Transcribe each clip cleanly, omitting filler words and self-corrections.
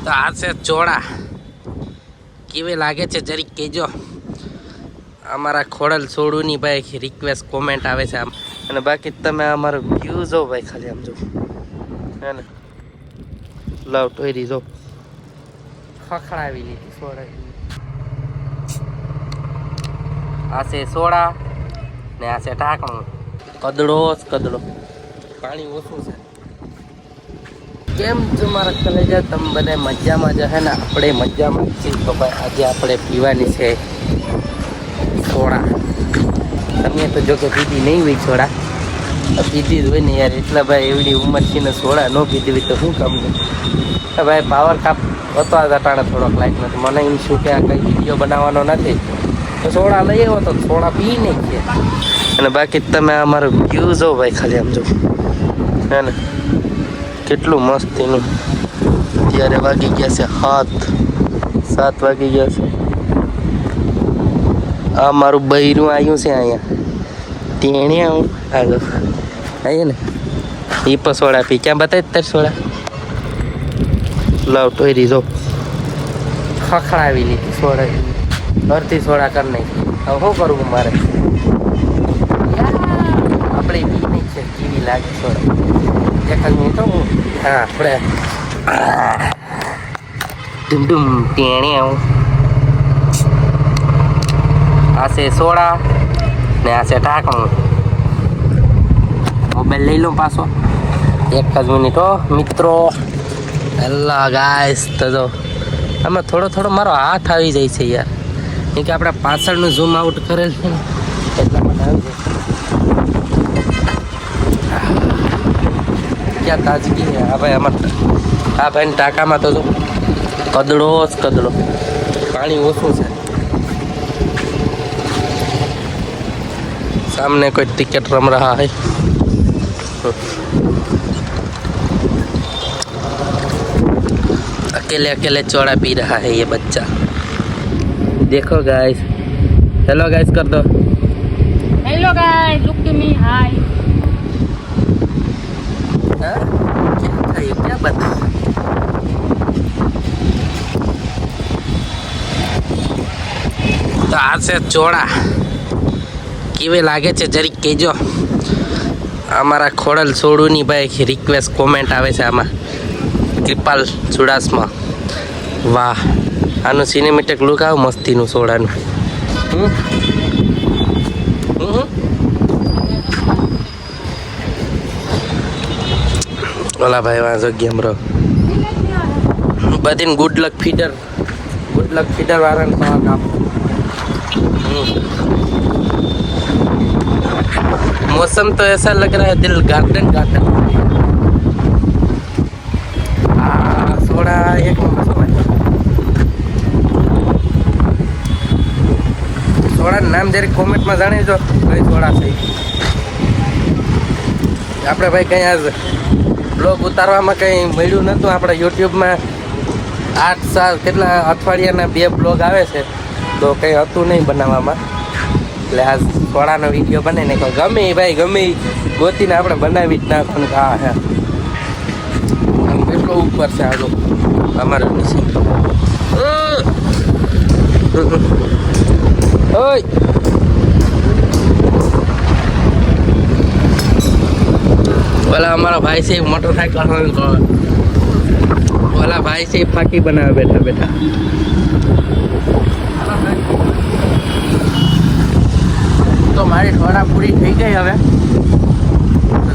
તો આ છે ચોળા, કેવી લાગે છે જરીક કહેજો. અમારા ખોડલ છોડુની ભાઈ રિક્વેસ્ટ કોમેન્ટ આવે છે આમ, અને બાકી તમે અમારો વ્યૂ જો ભાઈ, ખાલી આમ જો હે ને, લવ ટોયરી જો ખખડાવી લીધી સોડા. આ છે સોડા ને આ છે ઢાંકણું. કદડો જ કદડો, પાણી ઓછું છે. કેમ છો મારા કલેજા, તમે બધા મજામાં જ હે ને? આપણે મજામાં જ છીએ. તો ભાઈ આજે આપણે પીવાની છે સોડા. તમે તો જો કે પીધી નહીં હોય સોડા, પીધી જ હોય ને યાર. એટલા ભાઈ એવડી ઉંમર છે ને સોડા ન પીધી હોય તો શું કામ છે ભાઈ? પાવર કાપ હતો આ અટાણે થોડોક લાઈટ નથી. મને એમ શું કે આ કંઈ વિડીયો બનાવવાનો નથી તો સોડા લઈ આવ્યો તો સોડા પી નહીં છે. અને બાકી તમે અમારો વ્યૂ જો ભાઈ, ખાલી આમ જો હે ને, કેટલું મસ્ત એનું. ત્યારે વાગી ગયા છે 7 વાગી ગયા છે. આ મારું બૈરું આવ્યું છે અહીંયા તેણે આવું આગળ આવીએ ને એ પણ સોડા પી. ક્યાં બતાવી તાર સોડા? લવ ટોયરી જો ખખડાવી લીધી સોડા, અડધી સોડા કરી નાખી. હવે શું કરવું મારે? આપણે પી નહીં છે, કેવી લાગે સોડા. દેખાડ નહીં તો હું હા આપણે ધૂમ તેણે આવું. આ છે સોડા ને આ છે ઢાંકણું. મોબાઈલ લઈ લઉં પાછો, એક જ મિનિટ હો મિત્રો. હેલો ગાઈસ, તો જો આમાં થોડો થોડો મારો હાથ આવી જાય છે યાર, કેમ કે આપણે પાછળનું ઝૂમ આઉટ કરેલ છે ને એટલા માટે આવી જાય. ક્યાં તાજગી છે હા ભાઈ આમાં. હા ભાઈ ટાંકામાં તો જો કદડો જ કદડો, પાણી ઓછું છે. सामने कोई क्रिकेट रम रहा है. अकेले अकेले चौड़ा पी रहा है ये बच्चा. देखो गाइस, हेलो गाइस कर दो. Hello guys, look to me, hi. क्या बता? तो आज से चौड़ा કેવી લાગે છે જરીક કહેજો. અમારા ખોડલ છોડુની ભાઈ રિક્વેસ્ટ કોમેન્ટ આવે છે આમાં, કૃપાલ ચુડાસમા. વાહ, આનું સિનેમેટિક લુક આવ મસ્તીનું સોડાનું. ઓલા ભાઈ વાંચો ગેમ રો બધીને ગુડ લક ફીડર વાળાને ખાવા કાપ. मौसम तो ऐसा लग रहा है दिल गार्डन गार्डन. सोडा एक सोडा नाम जरा कॉमेंट में जाने जो कई सोडा છે. આપણે ભાઈ કંઈ આજ બ્લોગ ઉતારવામાં કંઈ મળ્યું નહોતું. આપણે યુટ્યુબમાં 8 કેટલા અઠવાડિયાના 2 બ્લોગ આવે છે તો કંઈ હતું નહીં બનાવવામાં. એટલે આ સોડાનો વિડીયો બને ને ગમે ભાઈ ગમે ગોતીને આપણે બનાવી જ નાખવાનું. હા હે આમ કેટલો ઉપર છે આગળ અમારે નીચે. ઓય ઓલા અમારા ભાઈ છે મોટરસાઇકલ, ઓલા ભાઈ છે ફાકી બનાવે બેઠા બેઠા. તો મારી સોડા પૂરી થઈ ગઈ. હવે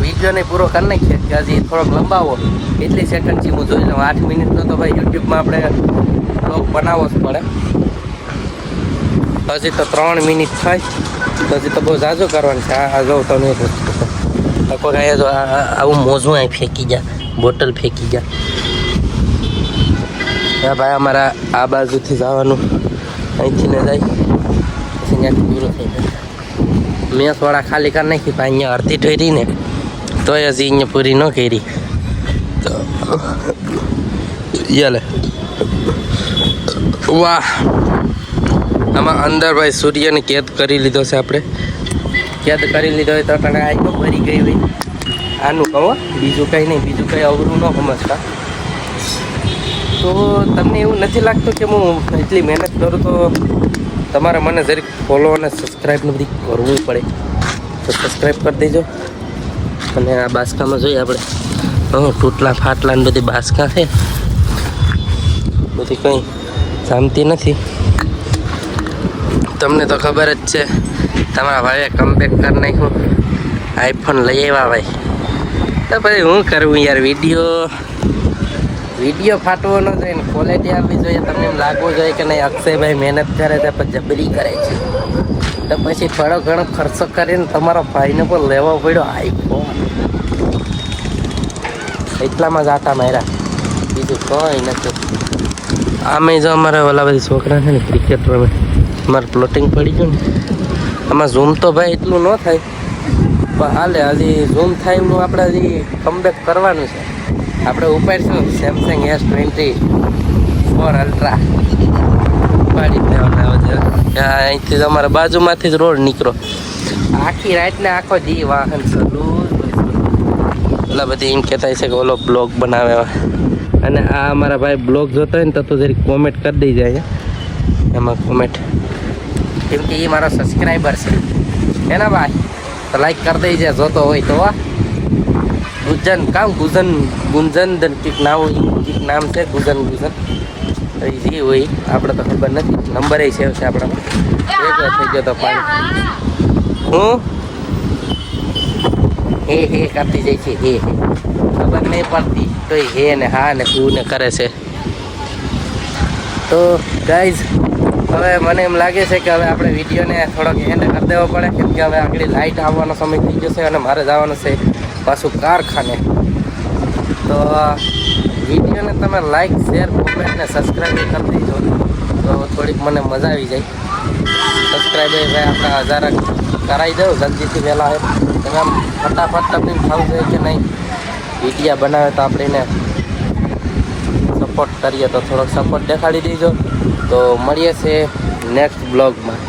વિડીયોને પૂરો કરી નાખીએ કે હજી થોડોક લંબાવો. એટલી સેકન્ડ છે હું જોઈ લઉં. 8 મિનિટનો તો ભાઈ યુટ્યુબમાં આપણે બ્લોગ બનાવવો જ પડે. હજી તો 3 મિનિટ થાય તો હજી તો બહુ ઝાઝું કરવાનું છે. આ જોઉં તો નહીં કોઈ કાંઈ જો આવું મોજું અહીં ફેંકી ગયા, બોટલ ફેંકી ગયા. હા ભાઈ અમારા આ બાજુથી જવાનું, અહીંથી ને જાય પછી ત્યાંથી પૂરું થઈ જાય. મેં સોડા ખાલી કરી નાખી પણ અહીંયા અડધી ઠરી ને તોય હજી અહીંયા પૂરી ન કરી. તો યાલે વાહ, આમાં અંદર ભાઈ સૂર્યને કેદ કરી લીધો છે. આપણે કેદ કરી લીધો હોય તો તને આઈનો ભરી ગઈ હોય. આનું કહો બીજું કંઈ નહીં, બીજું કંઈ અવરું ન સમજતા. તો તમને એવું નથી લાગતું કે હું એટલી મહેનત કરું તો તમારે મને જરીક ફોલો અને સબસ્ક્રાઈબ બધી કરવું પડે, તો સબસ્ક્રાઈબ કરી દેજો. અને આ બાસકામાં જોઈએ આપણે તૂટલા ફાટલા ને બધી બાસકા છે, બધી કંઈ જામતી નથી. તમને તો ખબર જ છે, તમારા ભાઈએ કમબેક કરી નાખ્યું, આઈફોન લઈ આવ્યા ભાઈ. તો પછી હું કરવું યાર, વિડીયો ફાટવો ન જોઈએ ને ક્વોલિટી આપવી જોઈએ. તમને એમ લાગવું જોઈએ કે નહીં અક્ષયભાઈ મહેનત કરે છે પણ જબરી કરે છે, તો પછી થોડો ઘણો ખર્ચો કરીને તમારા ભાઈને પણ લેવો પડ્યો આઈફોન. એટલામાં જ આટા માર્યા, બીજું કંઈ નથી. આમે જો અમારા ઓલા બધી છોકરા છે ને ક્રિકેટ રમે, અમારે પ્લોટિંગ પડી ગયું ને, આમાં ઝૂમ તો ભાઈ એટલું ન થાય પણ હાલે. હજી ઝૂમ થાય એવું આપણે હજી કમબેક કરવાનું છે. આપણે ઉપાડીશું સેમસંગ S24 અલ્ટ્રા ઉપાડી દેવાના. અહીંથી જ અમારા બાજુમાંથી જ રોડ નીકળો, આખી રાતને આખો દી વાહન ચાલુ. ઓલા બધી એમ કહેતા છે કે ઓલો બ્લોગ બનાવે. અને આ અમારા ભાઈ બ્લોગ જોતા હોય ને તો જરીક કોમેન્ટ કરી દઈ જાય એમાં કોમેન્ટ, કેમ કે એ મારો સબસ્ક્રાઈબર છે એના ભાઈ, તો લાઈક કરી દઈ જાય જોતો હોય તો. ગુંજન ગુંજન કંઈક નામ છે, ગુંજન જે હોય આપણે તો ખબર નથી. નંબર એ સેવ છે આપણામાં. એક થઈ ગયો તો પાણી હું હે કરતી જાય છે, હે ખબર નહીં પડતી તો હે ને હા ને હું ને કરે છે. તો ગાઈઝ હવે મને એમ લાગે છે કે હવે આપણે વિડીયોને થોડોક એન્ડ કરી દેવો પડે, કેમ કે હવે આગળ લાઇટ આવવાનો સમય થઈ જશે અને મારે જવાનું છે પાછું કારખાને. તો વિડીયોને તમે લાઈક શેર કોમેન્ટ ને સબસ્ક્રાઈબ કરી દેજો, તો થોડીક મને મજા આવી જાય. સબસ્ક્રાઈબ ભાઈ આપણા 1000 કરાવી દઉં જલ્દીથી વહેલા. તમે આમ ફટાફટ તમને થવું જોઈએ કે નહીં વિડીયા બનાવે તો આપણે એને સપોર્ટ કરીએ, તો થોડોક સપોર્ટ દેખાડી દેજો. તો મળીએ છે નેક્સ્ટ બ્લોગમાં.